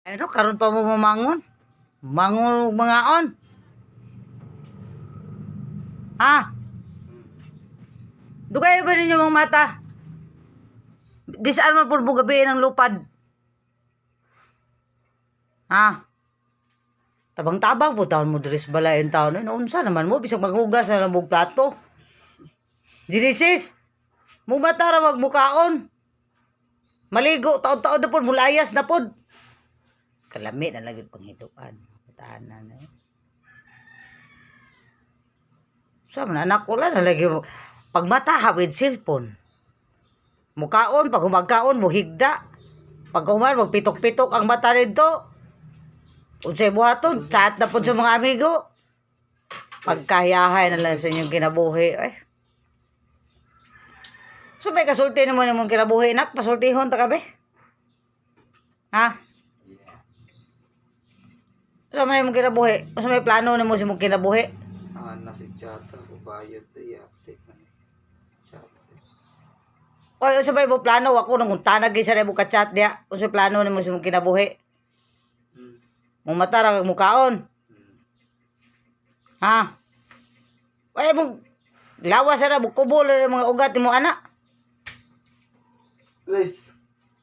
Ano, karon pa mo mamangon? Mangon mga on. Ha? Dugay ba ninyo mga mata? Di saan man po gabi ng lupad? Ha? Tabang-tabang po taon mo dress balay yung taon. Unsa naman mo? Bisag maghugas na lang mong plato. Genesis, mo mata ra magmukaon. Maligo, taon-taon na po, mulayas na po. Kalami na lagi panghiduan. Tahanan na. Sa man anak ko lang na lagi mo. Pag mata with cellphone. Mukaon, pag humagkaon, muhigda. Pag human, magpitok-pitok ang mata nito. Unsay buhaton, chat na po sa mga amigo. Pagkahiyahay na lang sa inyong kinabuhi. Ay. So may kasulti naman yung kinabuhi, nak. Pasultihon ta kabe. Ha? So may mong kinabuhi. So may plano na mo si mong kinabuhi. Nasi chat sa kubayot yate chat. Oy, sa may mo plano ako nang tanag sa mo ka chat dia. Unsay plano nimo si mong kinabuhi? Mong mata ra kag mukaon. Ha? Ay mong lawas ra mo kubol ang mga ugat nimo ana. Guys,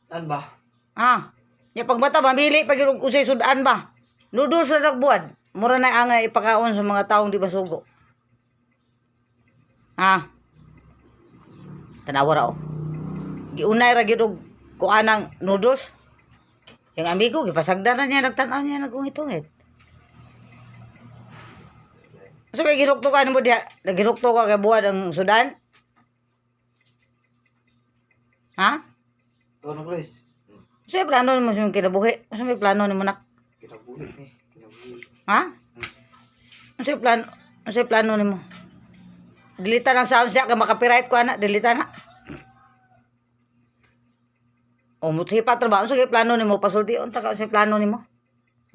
an ba? Ha? Ya pag mata mamili pag usay sudan ba? Noodles sa nagbuad. Mura na angay ipakaon sa mga taong di basugo. Ha? Tanawa ra o. Giunay ra gyud og kuanang noodles. Yung amigo gipasagdan na niya nagtan-aw niya nagungit-ungit. So may ginuktukan mo diha, nagginukto ka kay buwan ang sudan? Ha? Ano guys? So may plano nimo sa kinabuhi? So may plano nimo nak? Kinabuhi ni, kinabuhi. Ha? Ano plano? Ano plano nimo? Dilita ng sound siya ka makapiright ko ana, dilita na. O mo sige pa trabaho sige plano nimo pasulti unta ka sa plano nimo?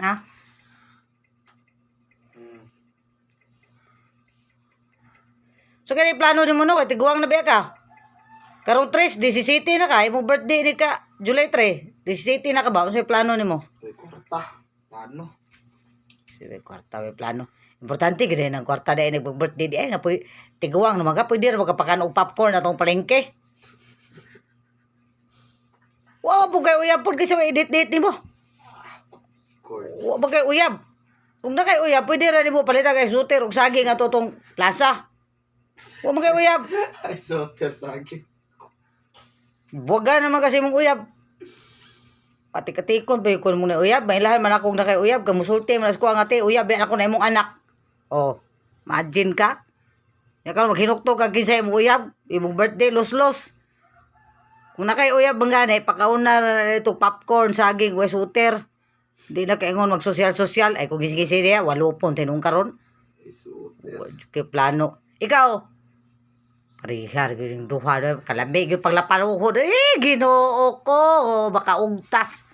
Ha? So kani plano nimo no kay tiguang na biya ka. Karong 3, 17 na ka, imong birthday ni ka July 3, 17 na ka ba? Unsa plano nimo? Kwarta, plano. Sige kwarta may plano. Importante gid ang kwarta dai nag-birthday di ay nga puy tiguang naman ka pwede ra magapakan og popcorn atong palengke. Wa po kay uyab pod kasi edit-edit nimo. Wa ba kay uyab? Kung na kay uyab, pwede ra nimo palitan kay suter og saging ato tong plaza. Wa man kay uyab. Ay, soter sa akin. Buwaga naman kasi mong uyab. Pati katikon pa yung mong na uyab. Mailahan man akong na kay uyab. Kamusulti man ako ang ate. Uyab yan ako na imong anak. Oh, imagine ka. Yan ka maghinukto ka kinsa imong uyab. Imong birthday, los-los. Kung na kay uyab bang gani, pakauna na ito popcorn, saging, wesuter. Hindi na kaingon mag-social-social. Ay kung gisi-gisi niya, walupon tinong karon. Ay, soter. Kay plano. Ikaw, parihar yung duha na kalamig yung paglapanuhod. Ginoo ko, baka ugtas.